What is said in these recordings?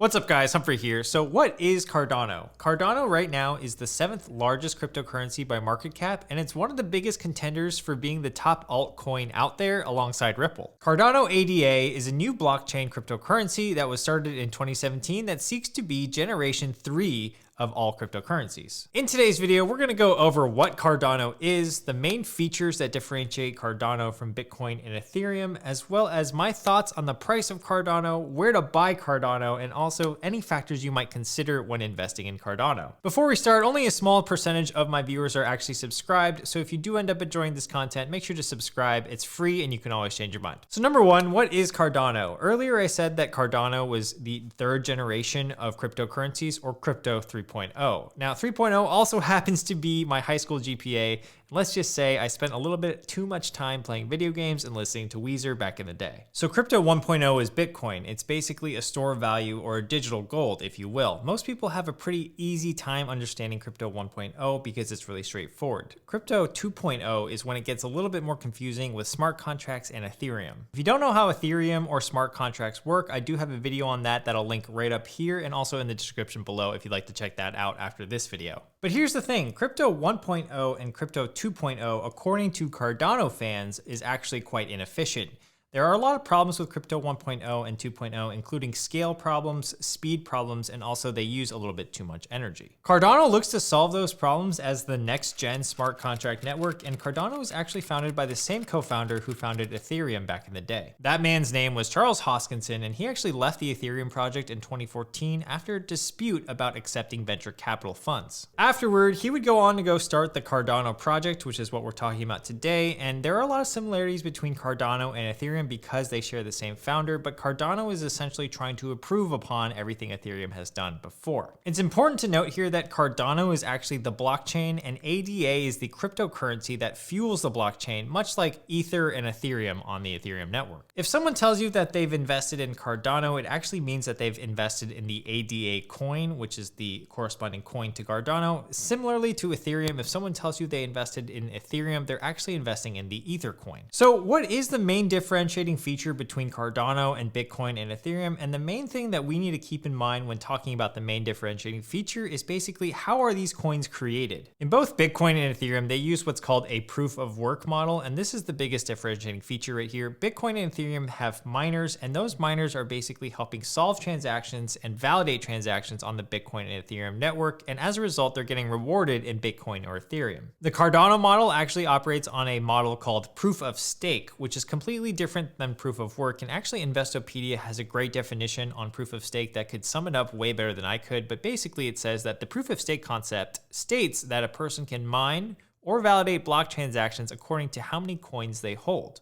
What's up guys, Humphrey here. So what is Cardano? Cardano right now is the 7th largest cryptocurrency by market cap, and it's one of the biggest contenders for being the top altcoin out there alongside Ripple. Cardano ADA is a new blockchain cryptocurrency that was started in 2017 that seeks to be generation 3 of all cryptocurrencies. In today's video, we're gonna go over what Cardano is, the main features that differentiate Cardano from Bitcoin and Ethereum, as well as my thoughts on the price of Cardano, where to buy Cardano, and also any factors you might consider when investing in Cardano. Before we start, only a small percentage of my viewers are actually subscribed, so if you do end up enjoying this content, make sure to subscribe. It's free and you can always change your mind. So number one, what is Cardano? Earlier I said that Cardano was the 3rd generation of cryptocurrencies, or crypto 3.0. Now 3.0 also happens to be my high school GPA. Let's just say I spent a little bit too much time playing video games and listening to Weezer back in the day. So crypto 1.0 is Bitcoin. It's basically a store of value, or a digital gold, if you will. Most people have a pretty easy time understanding crypto 1.0 because it's really straightforward. Crypto 2.0 is when it gets a little bit more confusing with smart contracts and Ethereum. If you don't know how Ethereum or smart contracts work, I do have a video on that that'll link right up here and also in the description below if you'd like to check that out after this video. But here's the thing, crypto 1.0 and crypto 2.0, according to Cardano fans, is actually quite inefficient. There are a lot of problems with crypto 1.0 and 2.0, including scale problems, speed problems, and also they use a little bit too much energy. Cardano looks to solve those problems as the next gen smart contract network, and Cardano was actually founded by the same co-founder who founded Ethereum back in the day. That man's name was Charles Hoskinson, and he actually left the Ethereum project in 2014 after a dispute about accepting venture capital funds. Afterward, he would go on to go start the Cardano project, which is what we're talking about today, and there are a lot of similarities between Cardano and Ethereum because they share the same founder, but Cardano is essentially trying to improve upon everything Ethereum has done before. It's important to note here that Cardano is actually the blockchain and ADA is the cryptocurrency that fuels the blockchain, much like Ether and Ethereum on the Ethereum network. If someone tells you that they've invested in Cardano, it actually means that they've invested in the ADA coin, which is the corresponding coin to Cardano. Similarly to Ethereum, if someone tells you they invested in Ethereum, they're actually investing in the Ether coin. So what is the main differentiating feature between Cardano and Bitcoin and Ethereum? And the main thing that we need to keep in mind when talking about the main differentiating feature is basically how are these coins created? In both Bitcoin and Ethereum, they use what's called a proof of work model, and this is the biggest differentiating feature right here. Bitcoin and Ethereum have miners, and those miners are basically helping solve transactions and validate transactions on the Bitcoin and Ethereum network, and as a result, they're getting rewarded in Bitcoin or Ethereum. The Cardano model actually operates on a model called proof of stake, which is completely different than proof of work, and actually Investopedia has a great definition on proof of stake that could sum it up way better than I could, but basically it says that the proof of stake concept states that a person can mine or validate block transactions according to how many coins they hold.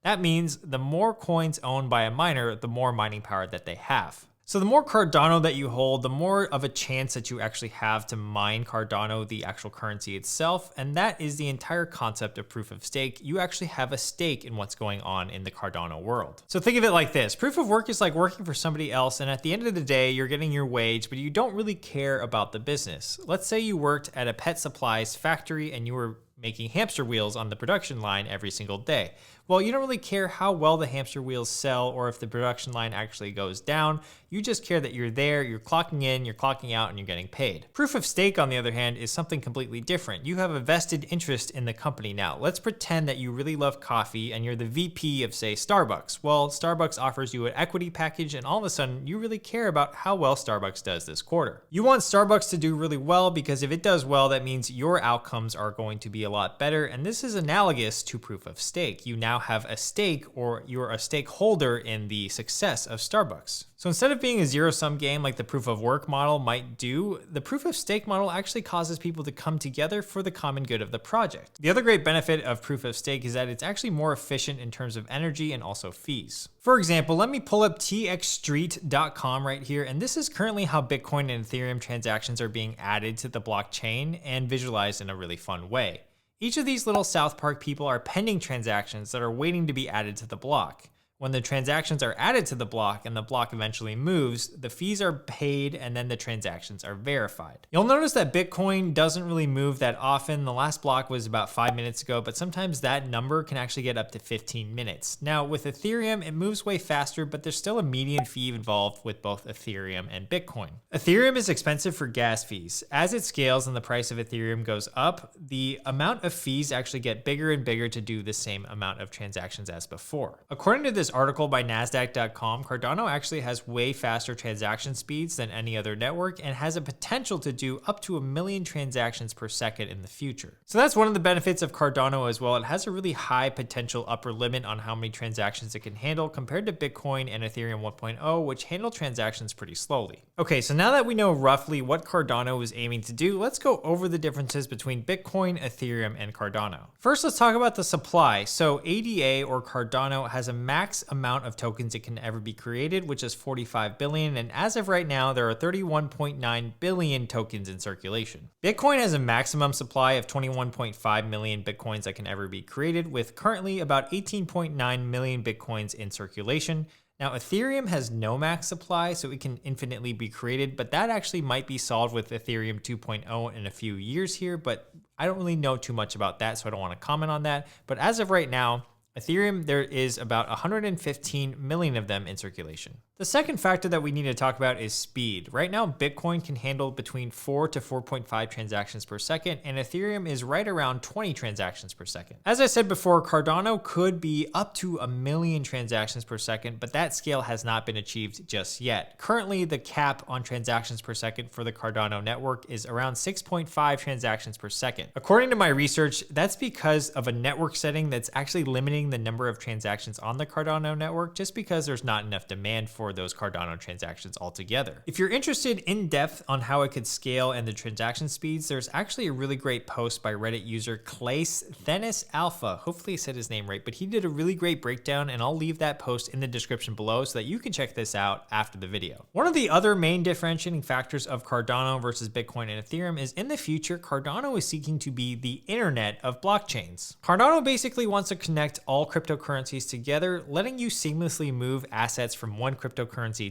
That means the more coins owned by a miner, the more mining power that they have. So the more Cardano that you hold, the more of a chance that you actually have to mine Cardano, the actual currency itself. And that is the entire concept of proof of stake. You actually have a stake in what's going on in the Cardano world. So think of it like this. Proof of work is like working for somebody else. And at the end of the day, you're getting your wage, but you don't really care about the business. Let's say you worked at a pet supplies factory and you were making hamster wheels on the production line every single day. Well, you don't really care how well the hamster wheels sell or if the production line actually goes down. You just care that you're there, you're clocking in, you're clocking out, and you're getting paid. Proof of stake, on the other hand, is something completely different. You have a vested interest in the company now. Let's pretend that you really love coffee and you're the VP of, say, Starbucks. Well, Starbucks offers you an equity package, and all of a sudden, you really care about how well Starbucks does this quarter. You want Starbucks to do really well because if it does well, that means your outcomes are going to be a lot better, and this is analogous to proof of stake. You now have a stake, or you're a stakeholder in the success of Starbucks. So instead of being a zero-sum game like the proof of work model might do, the proof of stake model actually causes people to come together for the common good of the project. The other great benefit of proof of stake is that it's actually more efficient in terms of energy and also fees. For example, let me pull up txstreet.com right here, and this is currently how Bitcoin and Ethereum transactions are being added to the blockchain and visualized in a really fun way. Each of these little South Park people are pending transactions that are waiting to be added to the block. When the transactions are added to the block and the block eventually moves, the fees are paid and then the transactions are verified. You'll notice that Bitcoin doesn't really move that often. The last block was about 5 minutes ago, but sometimes that number can actually get up to 15 minutes. Now with Ethereum, it moves way faster, but there's still a median fee involved with both Ethereum and Bitcoin. Ethereum is expensive for gas fees. As it scales and the price of Ethereum goes up, the amount of fees actually get bigger and bigger to do the same amount of transactions as before. According to this article by Nasdaq.com, Cardano actually has way faster transaction speeds than any other network and has a potential to do up to 1 million transactions per second in the future. So that's one of the benefits of Cardano as well. It has a really high potential upper limit on how many transactions it can handle compared to Bitcoin and Ethereum 1.0, which handle transactions pretty slowly. Okay, so now that we know roughly what Cardano is aiming to do, let's go over the differences between Bitcoin, Ethereum, and Cardano. First, let's talk about the supply. So ADA or Cardano has a max amount of tokens it can ever be created, which is 45 billion. And as of right now, there are 31.9 billion tokens in circulation. Bitcoin has a maximum supply of 21.5 million Bitcoins that can ever be created, with currently about 18.9 million Bitcoins in circulation. Now, Ethereum has no max supply, so it can infinitely be created, but that actually might be solved with Ethereum 2.0 in a few years here, but I don't really know too much about that, so I don't want to comment on that. But as of right now, Ethereum, there is about 115 million of them in circulation. The second factor that we need to talk about is speed. Right now, Bitcoin can handle between 4 to 4.5 transactions per second, and Ethereum is right around 20 transactions per second. As I said before, Cardano could be up to 1 million transactions per second, but that scale has not been achieved just yet. Currently, the cap on transactions per second for the Cardano network is around 6.5 transactions per second. According to my research, that's because of a network setting that's actually limiting the number of transactions on the Cardano network, just because there's not enough demand for those Cardano transactions altogether. If you're interested in depth on how it could scale and the transaction speeds, there's actually a really great post by Reddit user Clace Thenis Alpha. Hopefully I said his name right, but he did a really great breakdown, and I'll leave that post in the description below so that you can check this out after the video. One of the other main differentiating factors of Cardano versus Bitcoin and Ethereum is in the future, Cardano is seeking to be the internet of blockchains. Cardano basically wants to connect all cryptocurrencies together, letting you seamlessly move assets from one cryptocurrency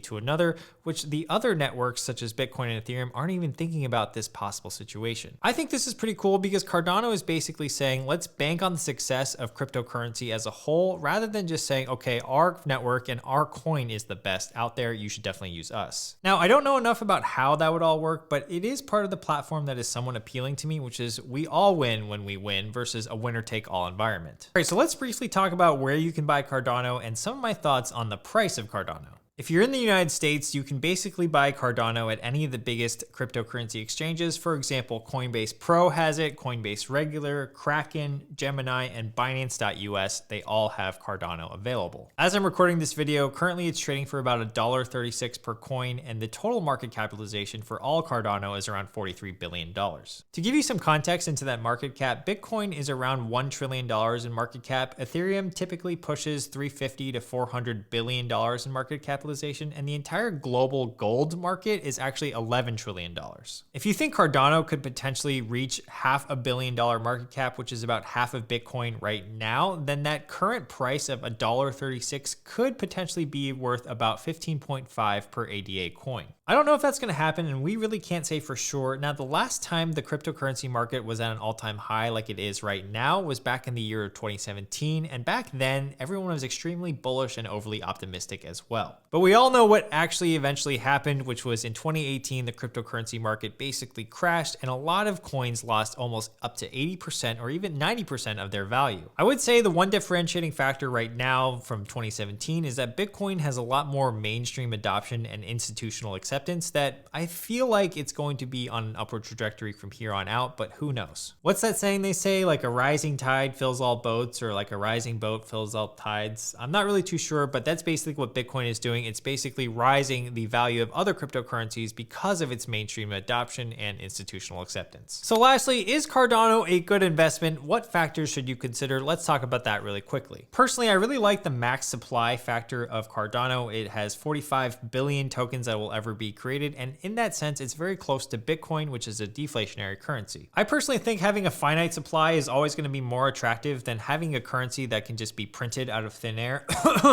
to another, which the other networks such as Bitcoin and Ethereum aren't even thinking about this possible situation. I think this is pretty cool because Cardano is basically saying, let's bank on the success of cryptocurrency as a whole, rather than just saying, okay, our network and our coin is the best out there, you should definitely use us. Now, I don't know enough about how that would all work, but it is part of the platform that is somewhat appealing to me, which is we all win when we win versus a winner-take-all environment. All right, so let's briefly talk about where you can buy Cardano and some of my thoughts on the price of Cardano. If you're in the United States, you can basically buy Cardano at any of the biggest cryptocurrency exchanges. For example, Coinbase Pro has it, Coinbase Regular, Kraken, Gemini, and Binance.us. They all have Cardano available. As I'm recording this video, currently it's trading for about $1.36 per coin, and the total market capitalization for all Cardano is around $43 billion. To give you some context into that market cap, Bitcoin is around $1 trillion in market cap. Ethereum typically pushes $350 to $400 billion in market capitalization. And the entire global gold market is actually $11 trillion. If you think Cardano could potentially reach $500 million market cap, which is about half of Bitcoin right now, then that current price of $1.36 could potentially be worth about 15.5 per ADA coin. I don't know if that's going to happen, and we really can't say for sure. Now, the last time the cryptocurrency market was at an all-time high like it is right now was back in the year of 2017, and back then, everyone was extremely bullish and overly optimistic as well. But we all know what actually eventually happened, which was in 2018, the cryptocurrency market basically crashed, and a lot of coins lost almost up to 80% or even 90% of their value. I would say the one differentiating factor right now from 2017 is that Bitcoin has a lot more mainstream adoption and institutional acceptance that I feel like it's going to be on an upward trajectory from here on out, but who knows? What's that saying they say, like a rising tide fills all boats, or like a rising boat fills all tides? I'm not really too sure, but that's basically what Bitcoin is doing. doing, it's basically rising the value of other cryptocurrencies because of its mainstream adoption and institutional acceptance. So lastly, is Cardano a good investment? What factors should you consider? Let's talk about that really quickly. Personally, I really like the max supply factor of Cardano. It has 45 billion tokens that will ever be created, and in that sense, it's very close to Bitcoin, which is a deflationary currency. I personally think having a finite supply is always going to be more attractive than having a currency that can just be printed out of thin air.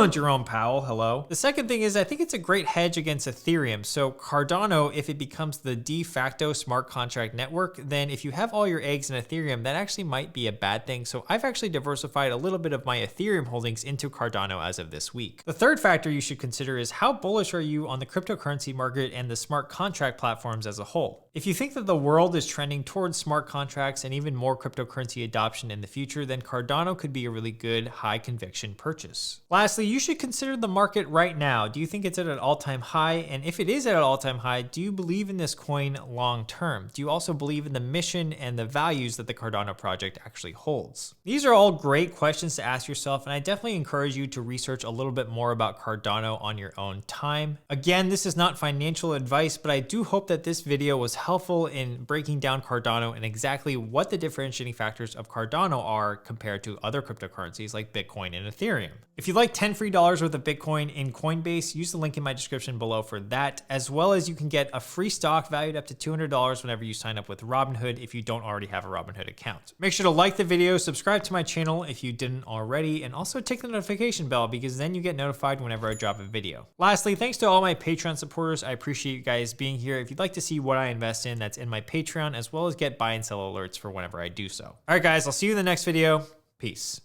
Jerome Powell, hello. The second thing is I think it's a great hedge against Ethereum. So Cardano, if it becomes the de facto smart contract network, then if you have all your eggs in Ethereum, that actually might be a bad thing. So I've actually diversified a little bit of my Ethereum holdings into Cardano as of this week. The third factor you should consider is how bullish are you on the cryptocurrency market and the smart contract platforms as a whole. If you think that the world is trending towards smart contracts and even more cryptocurrency adoption in the future, then Cardano could be a really good high conviction purchase. Lastly, you should consider the market right now. Do you think it's at an all-time high? And if it is at an all-time high, do you believe in this coin long-term? Do you also believe in the mission and the values that the Cardano project actually holds? These are all great questions to ask yourself, and I definitely encourage you to research a little bit more about Cardano on your own time. Again, this is not financial advice, but I do hope that this video was helpful in breaking down Cardano and exactly what the differentiating factors of Cardano are compared to other cryptocurrencies like Bitcoin and Ethereum. If you'd like 10 free dollars worth of Bitcoin in Coinbase, use the link in my description below for that, as well as you can get a free stock valued up to $200 whenever you sign up with Robinhood if you don't already have a Robinhood account. Make sure to like the video, subscribe to my channel if you didn't already, and also tick the notification bell because then you get notified whenever I drop a video. Lastly, thanks to all my Patreon supporters. I appreciate you guys being here. If you'd like to see what I invest in, that's in my Patreon, as well as get buy and sell alerts for whenever I do so. All right, guys, I'll see you in the next video. Peace.